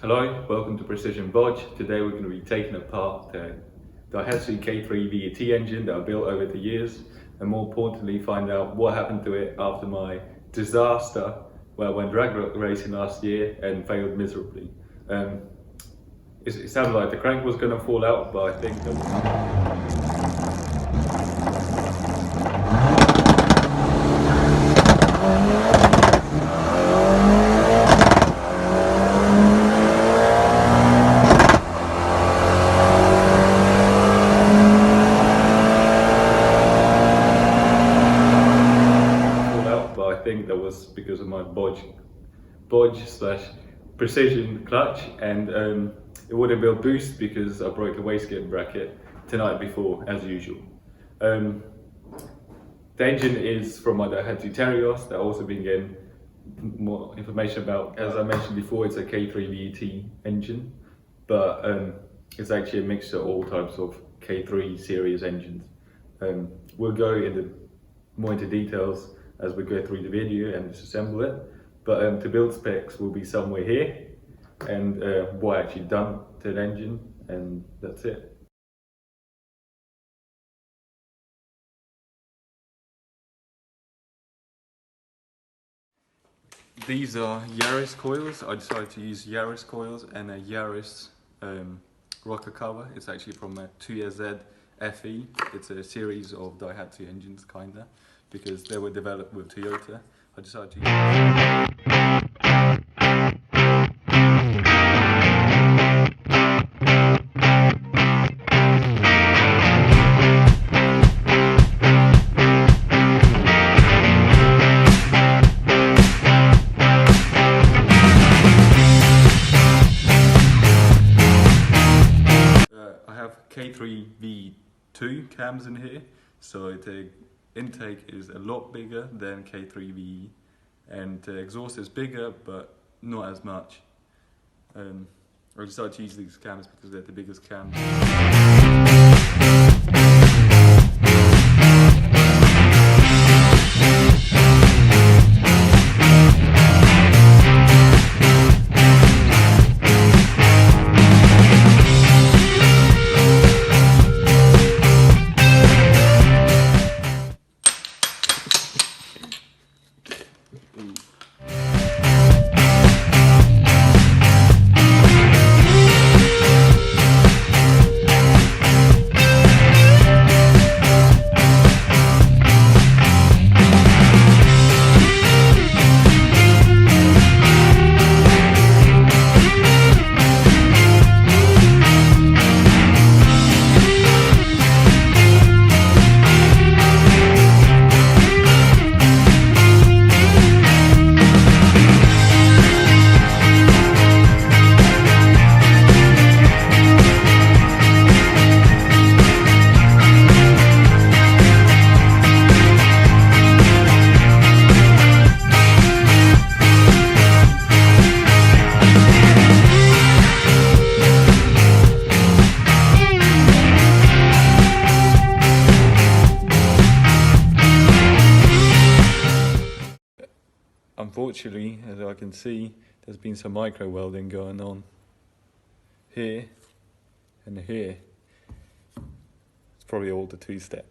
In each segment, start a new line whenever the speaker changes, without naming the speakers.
Hello, welcome to Precision Bodge. Today we're going to be taking apart the Daihatsu K3VET engine that I built over the years, and more importantly find out what happened to it after my disaster where I went drag racing last year and failed miserably. It sounded like the crank was going to fall out, but I think that was because of my bodge slash precision clutch, and it wouldn't be a boost because I broke the wastegate bracket tonight before, as usual. The engine is from my Daihatsu Terios that I've also been getting more information about. As I mentioned before, it's a K3VET engine, but it's actually a mixture of all types of K3 series engines. We'll go more into details as we go through the video and disassemble it, but the build specs will be somewhere here, and what I actually done to the engine, and that's it. These are Yaris coils. I decided to use Yaris coils and a Yaris rocker cover. It's actually from a 2Z FE. It's a series of Daihatsu engines, kinda, because they were developed with Toyota. I decided to use I have K3VET cams in here, so the intake is a lot bigger than K3VE, and the exhaust is bigger but not as much. I decided to use these cams because they're the biggest cams. Unfortunately, as I can see, there's been some micro welding going on here and here. It's probably all the two-step.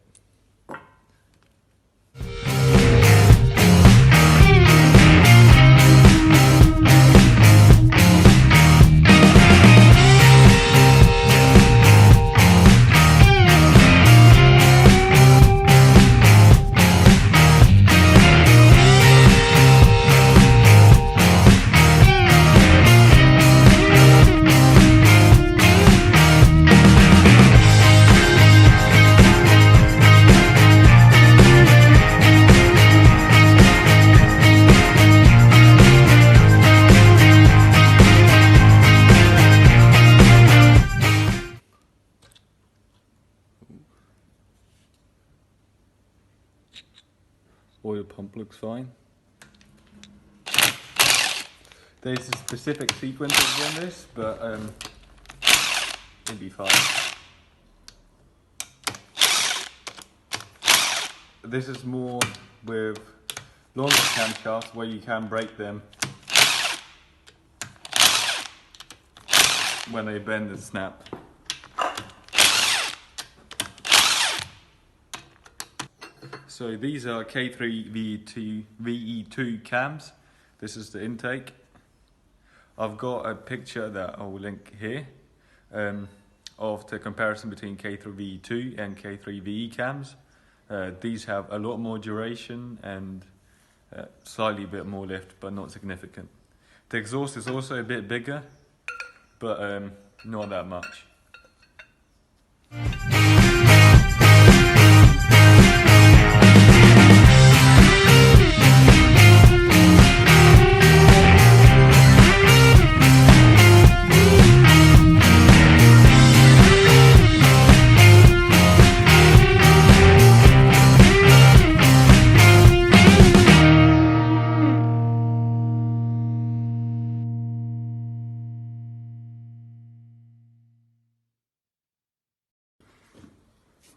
Oil pump looks fine. There's a specific sequences in this, but it'll be fine. This is more with longer camshafts where you can break them when they bend and snap. So these are K3VET cams. This is the intake. I've got a picture that I'll link here of the comparison between K3VE2 and K3VE cams. These have a lot more duration and slightly a bit more lift, but not significant. The exhaust is also a bit bigger, but not that much.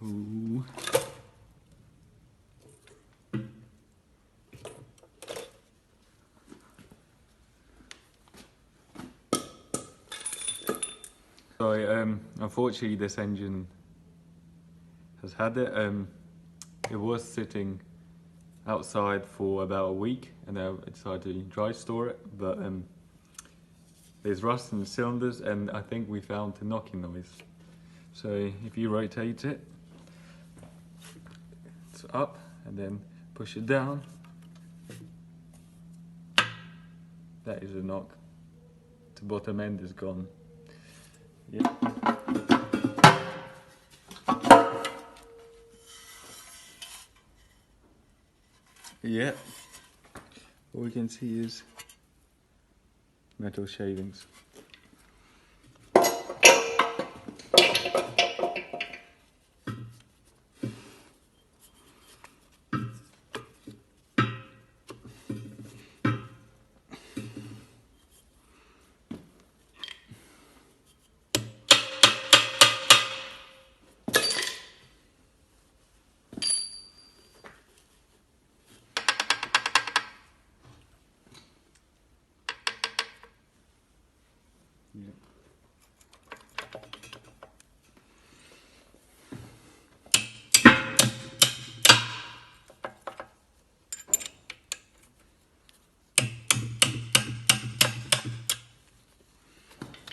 Ooh. So unfortunately this engine has had it. It was sitting outside for about a week and then I decided to dry store it, but there's rust in the cylinders and I think we found the knocking noise. So if you rotate it, it's up and then push it down. That is a knock. The bottom end is gone. Yeah. Yeah. All we can see is metal shavings. Yeah.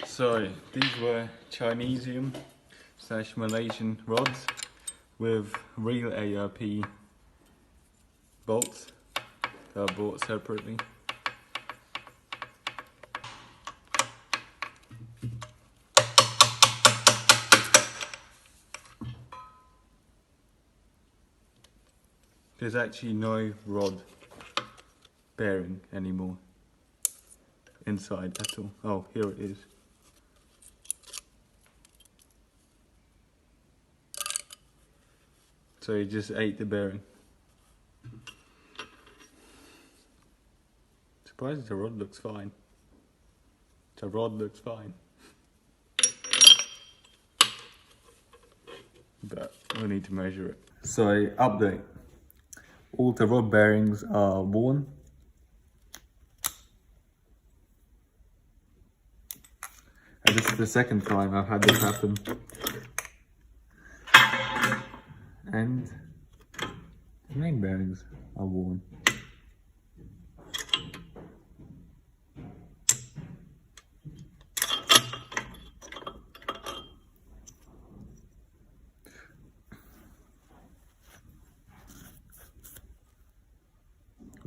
So these were Chinesium / Malaysian rods with real ARP bolts that are bought separately. There's actually no rod bearing anymore inside at all. Oh, here it is. So he just ate the bearing. Surprised the rod looks fine. The rod looks fine. But we need to measure it. So update. All the rod bearings are worn. And this is the second time I've had this happen. And the main bearings are worn.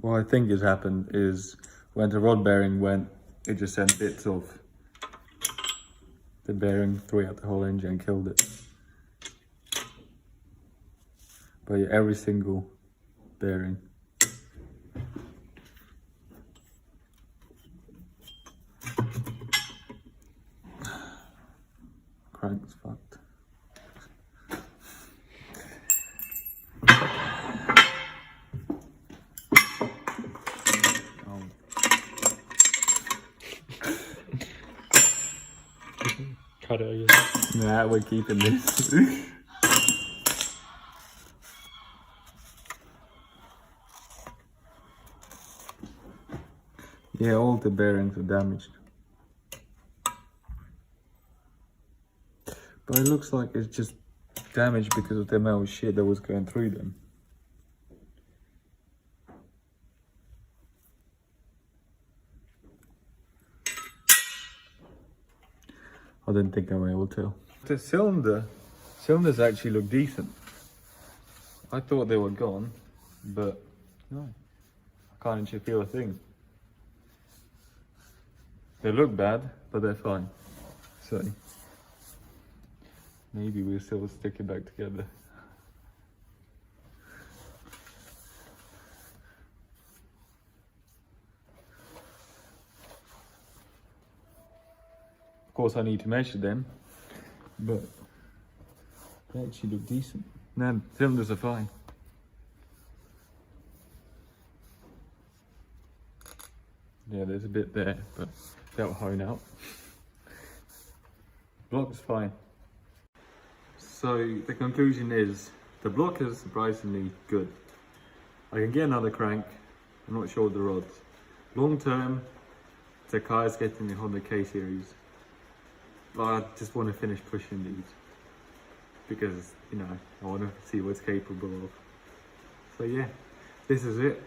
What I think has happened is when the rod bearing went, it just sent bits of the bearing throughout the whole engine and killed it. But yeah, every single bearing. Crank's fucked.
Cut it again.
Nah, we're keeping this. Yeah, all the bearings are damaged. But it looks like it's just damaged because of the metal shit that was going through them. I didn't think I would be able to. The cylinders actually look decent. I thought they were gone, but no, I can't actually feel a thing. They look bad, but they're fine. So maybe we'll still stick it back together. Of course I need to measure them, but they actually look decent. No, the cylinders are fine. Yeah, there's a bit there, but that'll hone out. Block's fine. So the conclusion is, the block is surprisingly good. I can get another crank, I'm not sure of the rods. Long term, the car is getting the Honda K-Series. But I just want to finish pushing these. Because, you know, I want to see what's capable of. So yeah, this is it.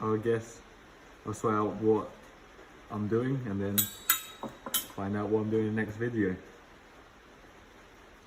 I guess I'll sort out what I'm doing and then find out what I'm doing in the next video.